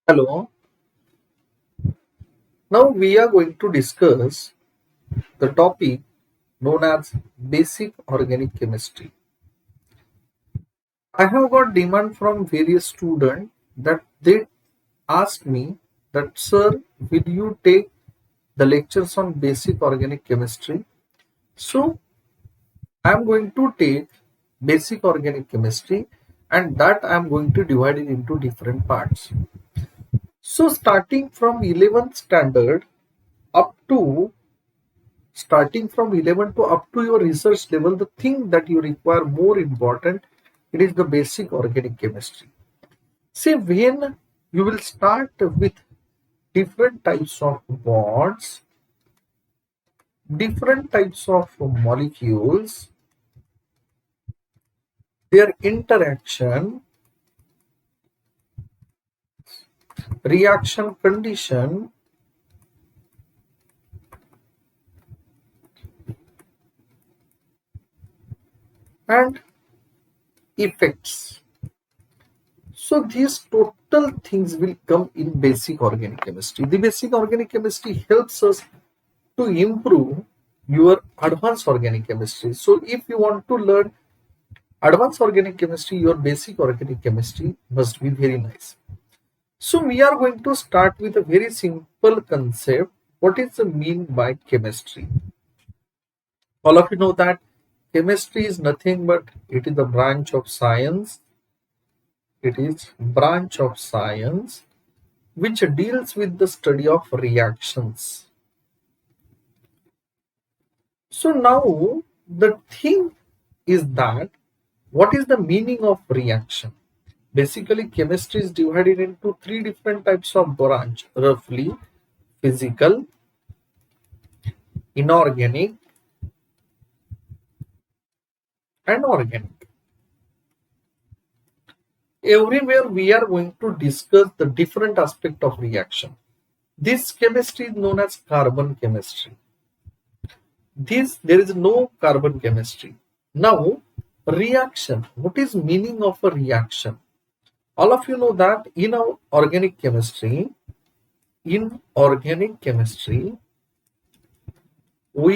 Hello. Now we are going to discuss the topic known as basic organic chemistry. I have got demand from various students that they ask me that, sir, will you take the lectures on basic organic chemistry? So I am going to take basic organic chemistry, and that I am going to divide it into different parts. So starting from 11th standard up to starting from 11 to up to your research level, the thing that you require more important, it is the basic organic chemistry. See, when you will start with different types of bonds, different types of molecules, their interaction, reaction condition, and effects. So these total things will come in basic organic chemistry. The basic organic chemistry helps us to improve your advanced organic chemistry. So if you want to learn advanced organic chemistry, your basic organic chemistry must be very nice. So we are going to start with a very simple concept. What is the mean by chemistry? All of you know that chemistry is nothing but it is the branch of science. It is branch of science which deals with the study of reactions. So now the thing is that what is the meaning of reaction? Basically, chemistry is divided into three different types of branch, roughly: physical, inorganic, and organic. Everywhere we are going to discuss the different aspect of reaction. This chemistry is known as carbon chemistry. There is no carbon chemistry. Now, reaction. What is meaning of a reaction? All of you know that in our organic chemistry, we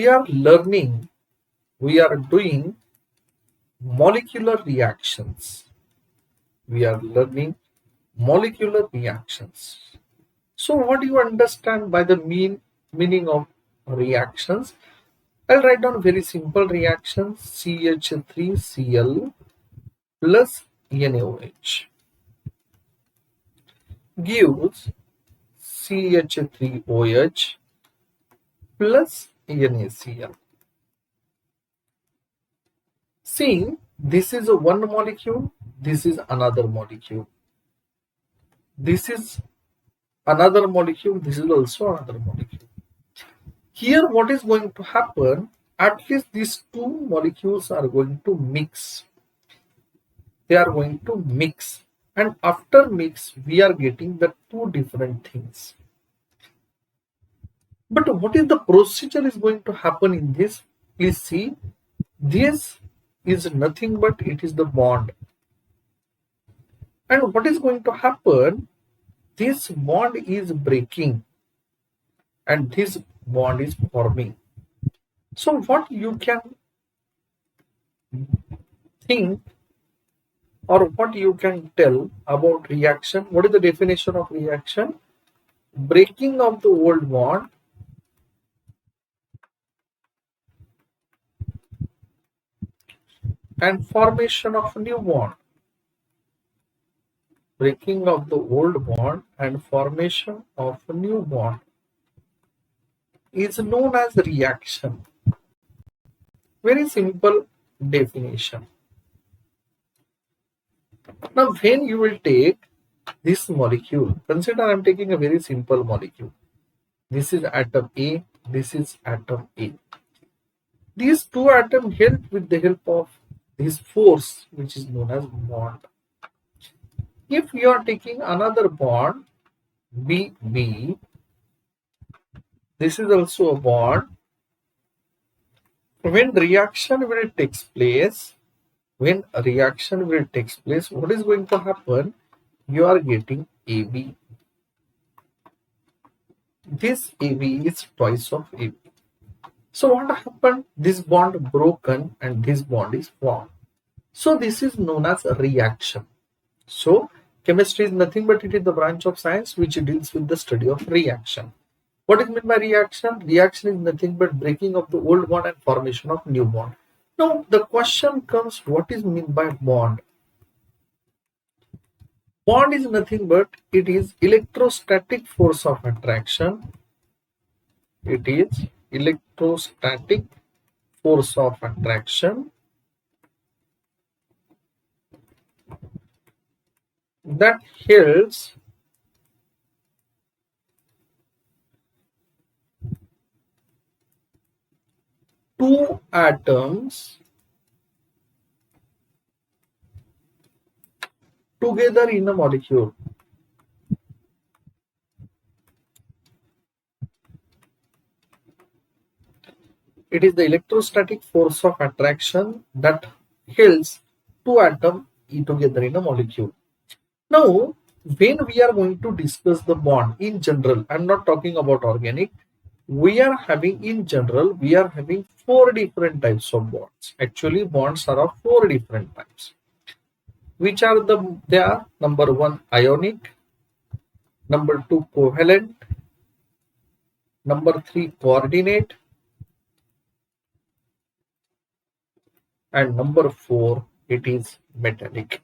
are learning, we are doing molecular reactions. We are learning molecular reactions. So what do you understand by the meaning of reactions? I'll write down very simple reactions: CH3Cl plus NaOH gives CH3OH plus NaCl. See, this is one molecule, this is another molecule. This is another molecule, this is also another molecule. Here what is going to happen, at least these two molecules are going to mix. They are going to mix, and after mix we are getting the two different things. But what is the procedure is going to happen in this? Please see, this is nothing but it is the bond. And what is going to happen? This bond is breaking and this bond is forming. So what you can think or what you can tell about reaction? What is the definition of reaction? Breaking of the old bond and formation of a new bond. Breaking of the old bond and formation of a new bond is known as reaction. Very simple definition. Now when you will take this molecule, consider I am taking a very simple molecule. This is atom A, this is atom A. These two atoms help with the help of this force which is known as bond. If you are taking another bond, BB, this is also a bond. When reaction will take place, what is going to happen? You are getting AB. this AB is twice of AB. So what happened? This bond broken and this bond is formed. So this is known as a reaction. So chemistry is nothing but it is the branch of science which deals with the study of reaction. What is meant by reaction? Reaction is nothing but breaking of the old bond and formation of new bond. Now the question comes, what is meant by bond? Bond is nothing but it is electrostatic force of attraction. It is electrostatic force of attraction that holds two atoms together in a molecule. It is the electrostatic force of attraction that holds two atoms together in a molecule. Now, when we are going to discuss the bond in general, I'm not talking about organic, we are having in general, we are having four different types of bonds. Actually, bonds are of four different types. Which are they are number one, ionic, number two, covalent, number three, coordinate, and number four, it is metallic.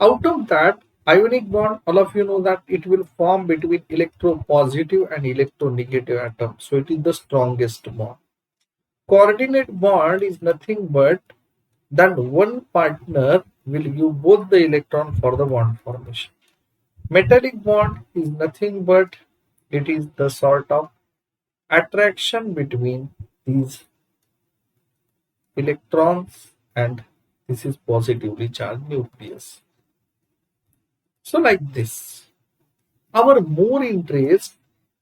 Out of that, ionic bond, all of you know that it will form between electropositive and electronegative atoms. So it is the strongest bond. Coordinate bond is nothing but that one partner will give both the electron for the bond formation. Metallic bond is nothing but it is the sort of attraction between these electrons and this is positively charged nucleus. So like this, our more interest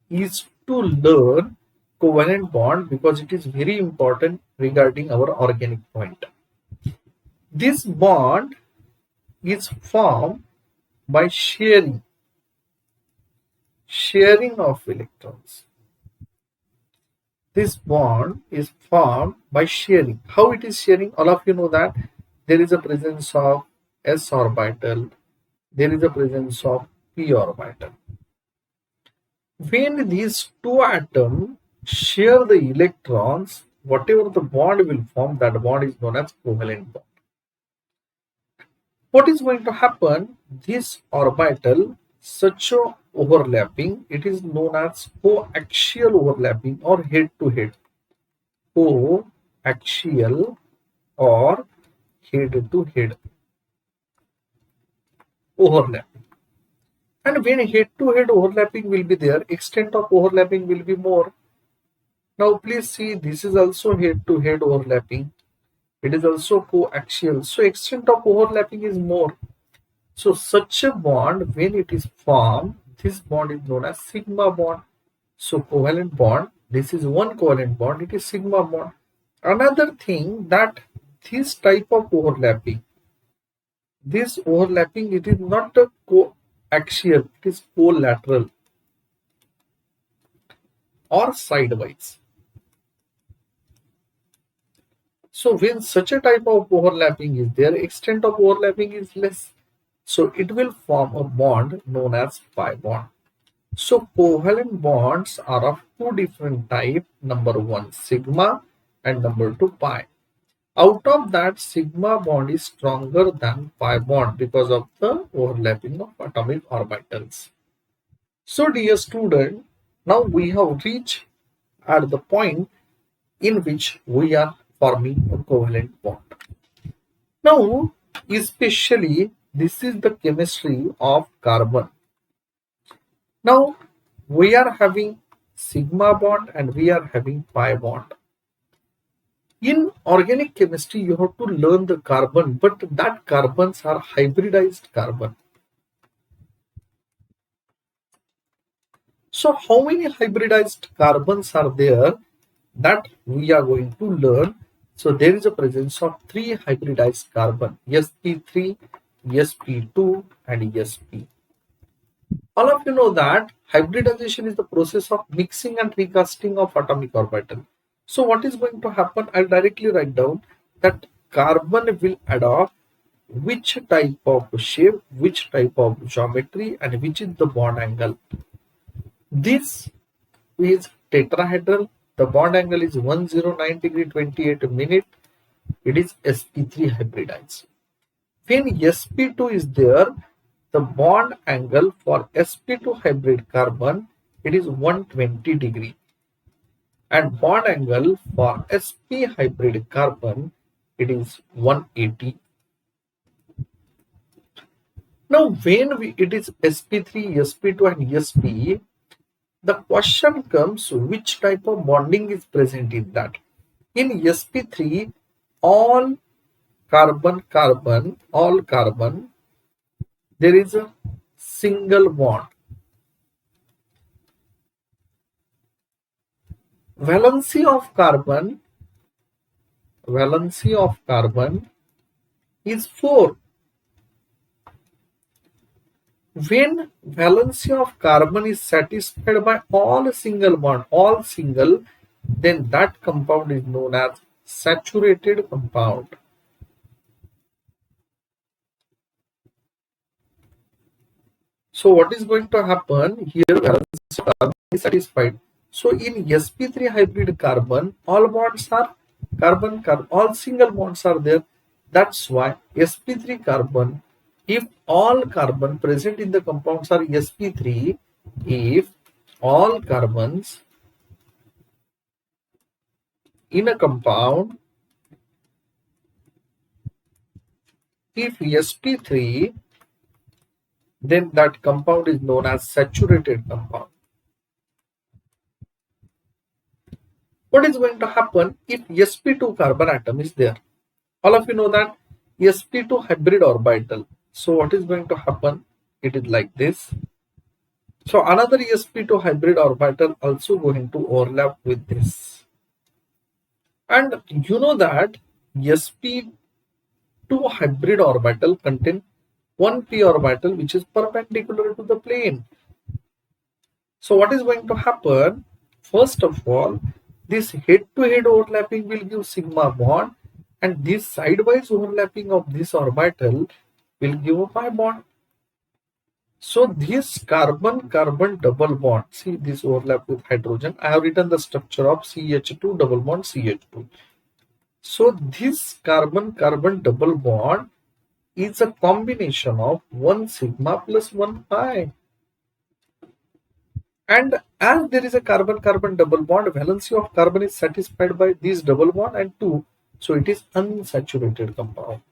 is to learn covalent bond because it is very important regarding our organic point. This bond is formed by sharing of electrons. This bond is formed by sharing. How it is sharing? All of you know that there is a presence of s orbital, there is a presence of p orbital. When these two atoms share the electrons, whatever the bond will form, that bond is known as covalent bond. What is going to happen? This orbital, such a overlapping, it is known as coaxial overlapping or head-to-head. Coaxial or head-to-head overlapping. And when head-to-head overlapping will be there, extent of overlapping will be more. Now please see, this is also head-to-head overlapping. It is also coaxial. So extent of overlapping is more. So such a bond, when it is formed, this bond is known as sigma bond. So covalent bond, this is one covalent bond, it is sigma bond. Another thing that this type of overlapping, this overlapping, it is not a coaxial, it is collateral or sidewise. So when such a type of overlapping is there, extent of overlapping is less. So it will form a bond known as pi bond. So covalent bonds are of two different types. Number one, sigma, and number two, pi. Out of that, sigma bond is stronger than pi bond because of the overlapping of atomic orbitals. So dear student, now we have reached at the point in which we are forming a covalent bond. Now, especially this is the chemistry of carbon. Now, we are having sigma bond and we are having pi bond. In organic chemistry, you have to learn the carbon, but that carbons are hybridized carbon. So how many hybridized carbons are there that we are going to learn? So there is a presence of three hybridized carbon, sp3, sp2 and sp. All of you know that hybridization is the process of mixing and recasting of atomic orbital. So what is going to happen? I'll directly write down that carbon will adopt which type of shape, which type of geometry, and which is the bond angle. This is tetrahedral. The bond angle is 109 degree 28 minute. It is sp3 hybridized. When sp2 is there, the bond angle for sp2 hybrid carbon, it is 120 degree, and bond angle for sp hybrid carbon, it is 180. Now when it is sp3, sp2 and sp, the question comes which type of bonding is present in that. In sp3, all carbon, there is a single bond. Valency of carbon is 4. When valency of carbon is satisfied by all single, then that compound is known as saturated compound. So what is going to happen here? Valency of carbon is satisfied. So in sp3 hybrid carbon, all bonds are carbon, all single bonds are there. That's why sp3 carbon, if all carbon present in the compounds are sp3, if all carbons in a compound, if sp3, then that compound is known as saturated compound. What is going to happen if sp2 carbon atom is there? All of you know that sp2 hybrid orbital. So what is going to happen? It is like this. So another sp2 hybrid orbital also going to overlap with this. And you know that sp2 hybrid orbital contain one p orbital which is perpendicular to the plane. So what is going to happen? First of all, this head-to-head overlapping will give sigma bond, and this sidewise overlapping of this orbital will give a pi bond. So this carbon-carbon double bond, see this overlap with hydrogen. I have written the structure of CH2 double bond CH2. So this carbon-carbon double bond is a combination of 1 sigma plus 1 pi. And as there is a carbon-carbon double bond, valency of carbon is satisfied by this double bond and 2. So it is unsaturated compound.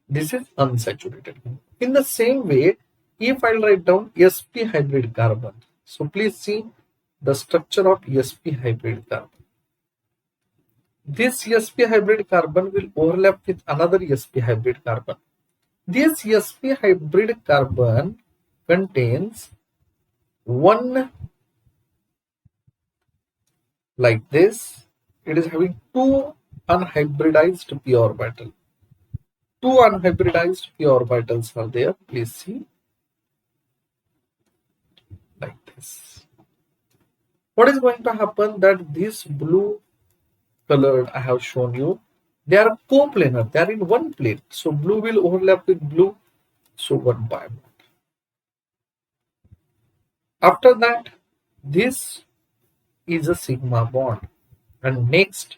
This is unsaturated. In the same way, if I write down sp hybrid carbon, so please see the structure of sp hybrid carbon. This sp hybrid carbon will overlap with another sp hybrid carbon. This sp hybrid carbon contains one like this. It is having two unhybridized p orbital. Two unhybridized p orbitals are there. Please see like this. What is going to happen? That this blue colored I have shown you, they are coplanar. They are in one plane. So blue will overlap with blue. So one pi bond. After that, this is a sigma bond. And next,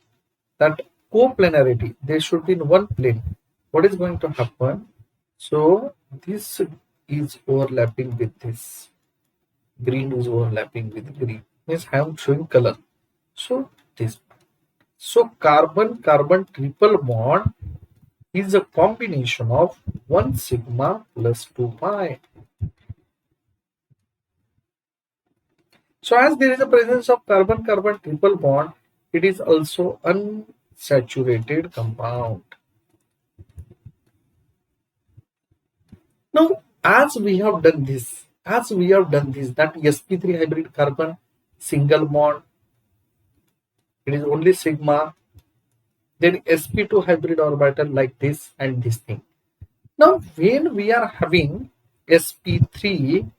that coplanarity, they should be in one plane. What is going to happen? So this is overlapping with this. Green is overlapping with green. Means I am showing color. So this. So carbon-carbon triple bond is a combination of 1 sigma plus 2 pi. So as there is a presence of carbon-carbon triple bond, it is also unsaturated compound. Now, as we have done this, that sp3 hybrid carbon single bond, it is only sigma. Then sp2 hybrid orbital like this and this thing. Now, when we are having sp3,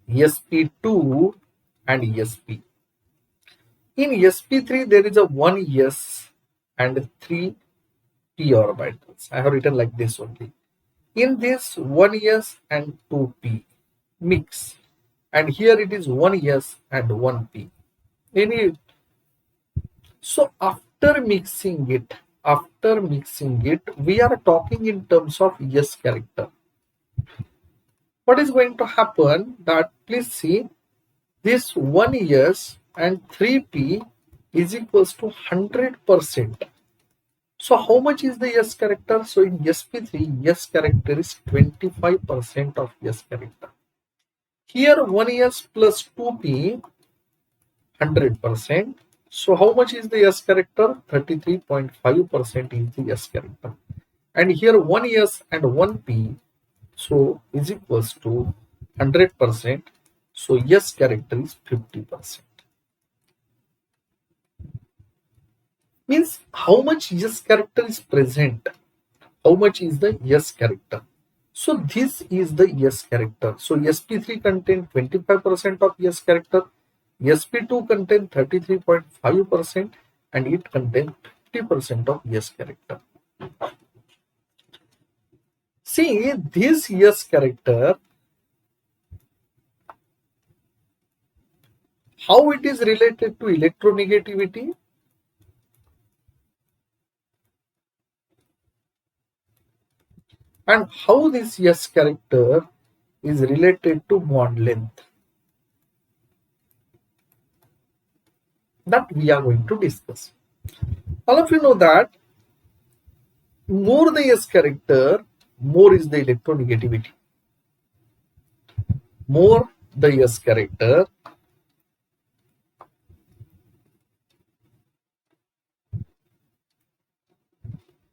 sp2 and sp. In sp3 there is a 1 s and 3 p orbitals. I have written like this only. In this 1 s and 2 p mix, and here it is 1 s and 1 p. So after mixing it, we are talking in terms of s character. What is going to happen? That please see, this 1 s and 3p is equals to 100%. So how much is the s character? So in sp3, s character is 25% of s character. Here 1 s plus 2p, 100%. So how much is the s character? 33.5% is the s character. And here 1 s and 1 p, so is equals to 100%. So s character is 50%. Means how much s character is present? How much is the s character? So this is the s character. So sp3 contain 25% of s character, sp2 contain 33.5%, and it contains 50% of s character. See, this s character, how it is related to electronegativity? And how this s character is related to bond length? That we are going to discuss. All of you know that more the s character, more is the electronegativity. More the s character,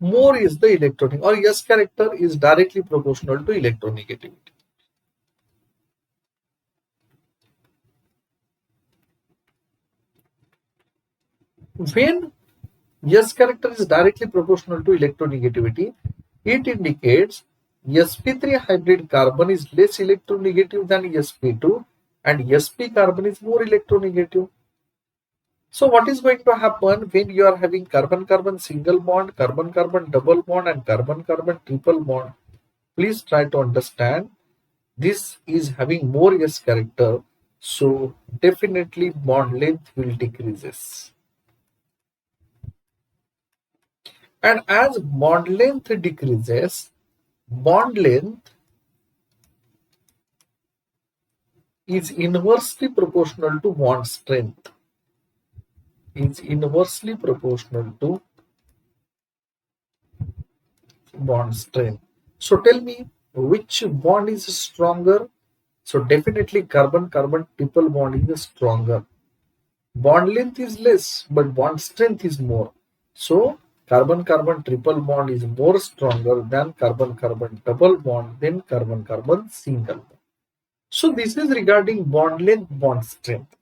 more is the electronic, or s character is directly proportional to electronegativity. When s character is directly proportional to electronegativity, it indicates sp3 hybrid carbon is less electronegative than sp2, and sp carbon is more electronegative. So what is going to happen when you are having carbon-carbon single bond, carbon-carbon double bond, and carbon-carbon triple bond? Please try to understand. This is having more s character, so definitely bond length will decreases. And as bond length decreases, bond length is inversely proportional to bond strength. Is inversely proportional to bond strength. So tell me, which bond is stronger? So definitely carbon-carbon triple bond is stronger. Bond length is less, but bond strength is more. So carbon-carbon triple bond is more stronger than carbon-carbon double bond than carbon-carbon single bond. So this is regarding bond length, bond strength.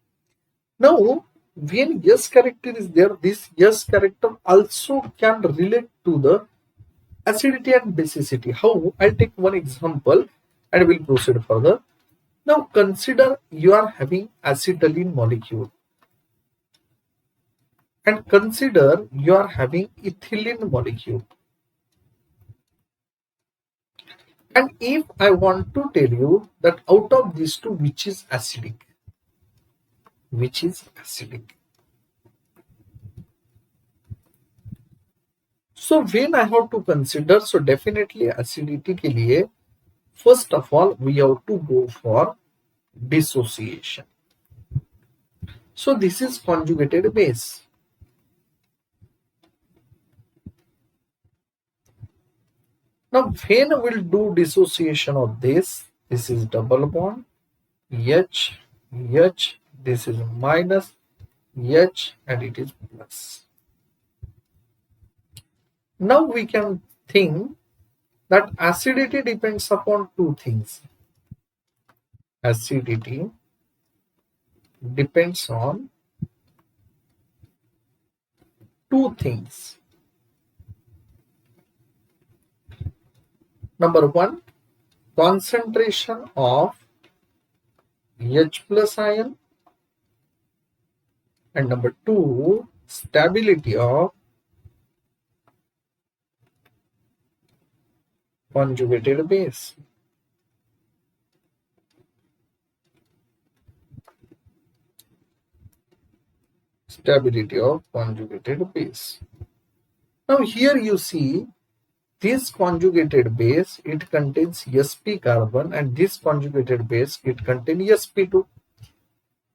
Now, when s character is there, this s character also can relate to the acidity and basicity. How? I'll take one example and we'll proceed further. Now consider you are having acetylene molecule, and consider you are having ethylene molecule. And if I want to tell you that out of these two, which is acidic? Which is acidic? So when I have to consider, so definitely acidity के लिए, first of all, we have to go for dissociation. So this is conjugated base. Now when we'll do dissociation of this is double bond, H, H, this is minus, H, and it is plus. Now we can think that acidity depends upon two things. Acidity depends on two things. Number one, concentration of H plus ion, and number 2, stability of conjugated base. Stability of conjugated base. Now here you see this conjugated base, it contains sp carbon, and this conjugated base, it contains sp2.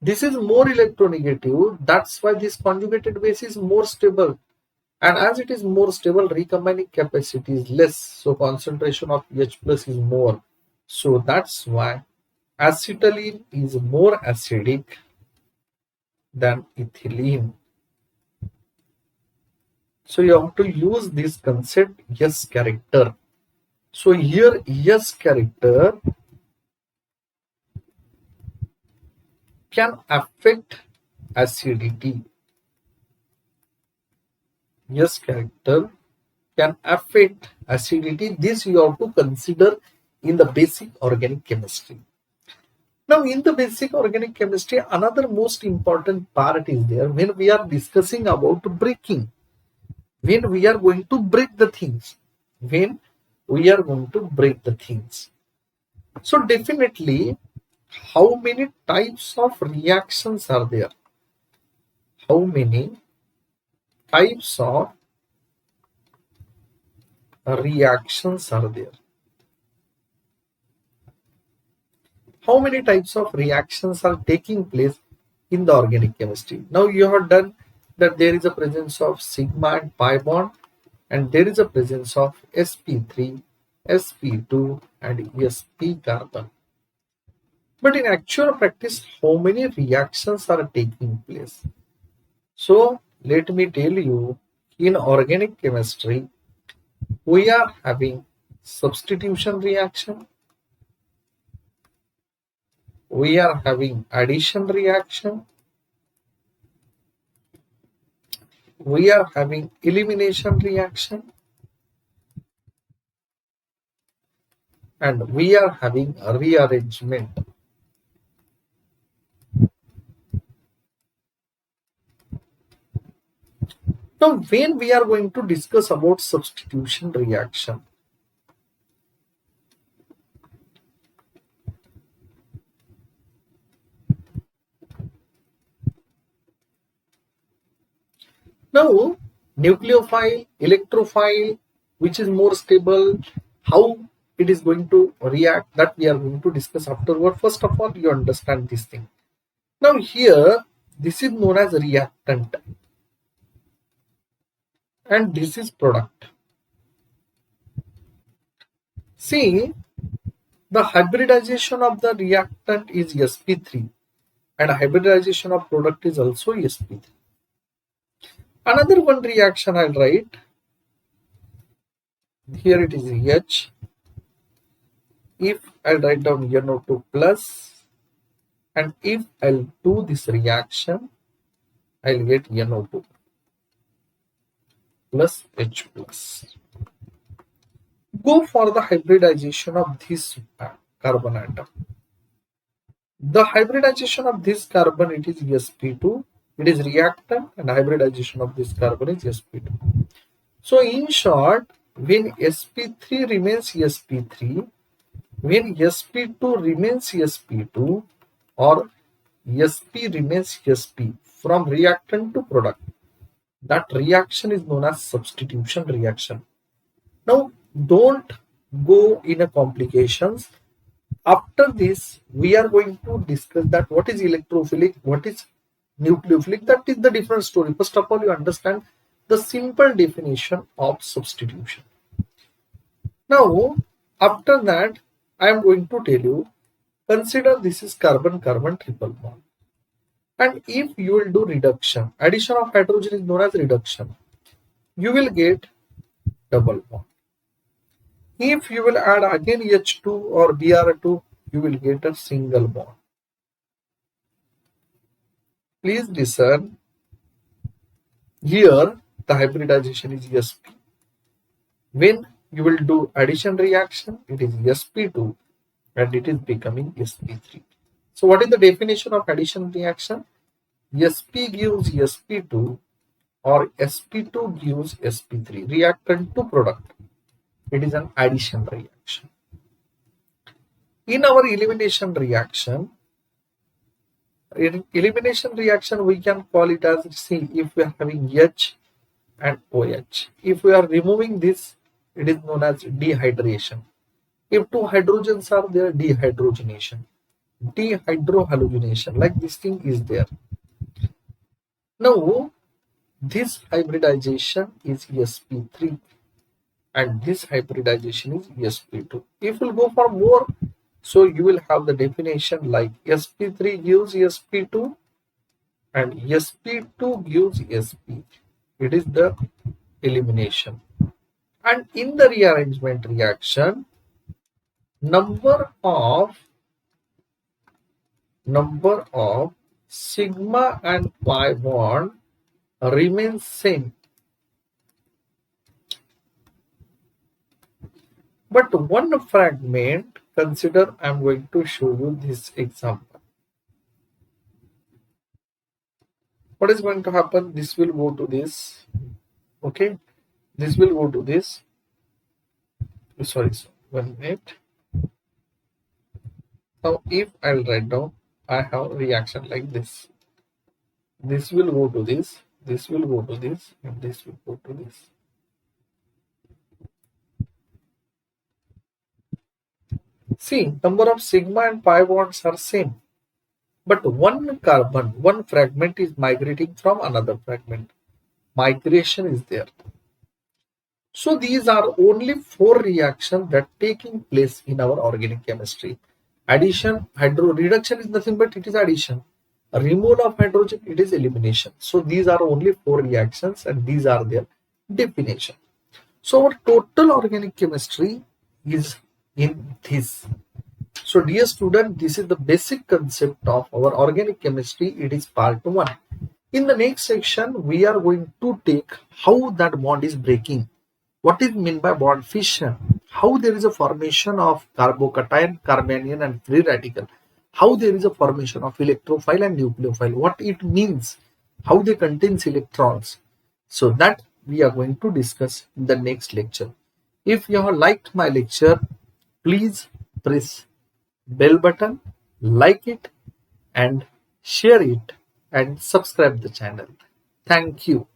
This is more electronegative, that's why this conjugated base is more stable. And as it is more stable, recombining capacity is less, so concentration of H plus is more. So that's why acetylene is more acidic than ethylene. So you have to use this concept S character. So here S character can affect acidity. S character can affect acidity. This you have to consider in the basic organic chemistry. Now in the basic organic chemistry, another most important part is there when we are discussing about breaking. When we are going to break the things. When we are going to break the things. So definitely, how many types of reactions are there? How many types of reactions are there? How many types of reactions are taking place in the organic chemistry? Now you have done that there is a presence of sigma and pi bond, and there is a presence of sp3, sp2 and sp carbon. But in actual practice, how many reactions are taking place? So let me tell you, in organic chemistry, we are having substitution reaction, we are having addition reaction, we are having elimination reaction, and we are having a rearrangement. Now, when we are going to discuss about substitution reaction, now nucleophile, electrophile, which is more stable, how it is going to react, that we are going to discuss afterward. First of all, you understand this thing. Now here, this is known as reactant, and this is product. See, the hybridization of the reactant is sp3, and hybridization of product is also sp3. Another one reaction I'll write. Here it is H. If I'll write down NO2 plus, and if I'll do this reaction, I'll get NO2 plus H plus. Go for the hybridization of this carbon atom. The hybridization of this carbon, it is sp2. It is reactant, and hybridization of this carbon is sp2. So in short, when sp3 remains sp3, when sp2 remains sp2, or sp remains sp from reactant to product, that reaction is known as substitution reaction. Now don't go in a complications. After this, we are going to discuss that what is electrophilic, what is nucleophilic. That is the different story. First of all, you understand the simple definition of substitution. Now, after that, I am going to tell you, consider this is carbon-carbon triple bond. And if you will do reduction, addition of hydrogen is known as reduction, you will get double bond. If you will add again H2 or Br2, you will get a single bond. Please discern. Here, the hybridization is sp. When you will do addition reaction, it is sp2. and it is becoming sp3. So what is the definition of addition reaction? Sp gives sp2 or sp2 gives sp3, reactant to product. It is an addition reaction. In our elimination reaction, we can call it as, see, if we are having H and OH. If we are removing this, it is known as dehydration. If two hydrogens are there, dehydrogenation. Dehydrohallucination, like this thing is there. Now, this hybridization is sp3 and this hybridization is sp2. If we'll go for more, so you will have the definition like sp3 gives sp2 and sp2 gives sp3. It is the elimination. And in the rearrangement reaction, number of sigma and pi bond remains same, but one fragment, consider, I am going to show you this example. What is going to happen? This will go to this, okay, this will go to this, sorry, 1 minute. Now if I'll write down, I have a reaction like this. This will go to this will go to this, and this will go to this. See, number of sigma and pi bonds are same, but one carbon, one fragment is migrating from another fragment. Migration is there. So these are only 4 reactions that taking place in our organic chemistry. Addition, reduction is nothing but it is addition. Removal of hydrogen, it is elimination. So these are only 4 reactions and these are their definition. So our total organic chemistry is in this. So dear student, this is the basic concept of our organic chemistry. It is part 1. In the next section, we are going to take how that bond is breaking. What is meant by bond fission? How there is a formation of carbocation, carbanion and free radical. How there is a formation of electrophile and nucleophile. What it means. How they contain electrons. So that we are going to discuss in the next lecture. If you have liked my lecture, please press bell button, like it and share it and subscribe the channel. Thank you.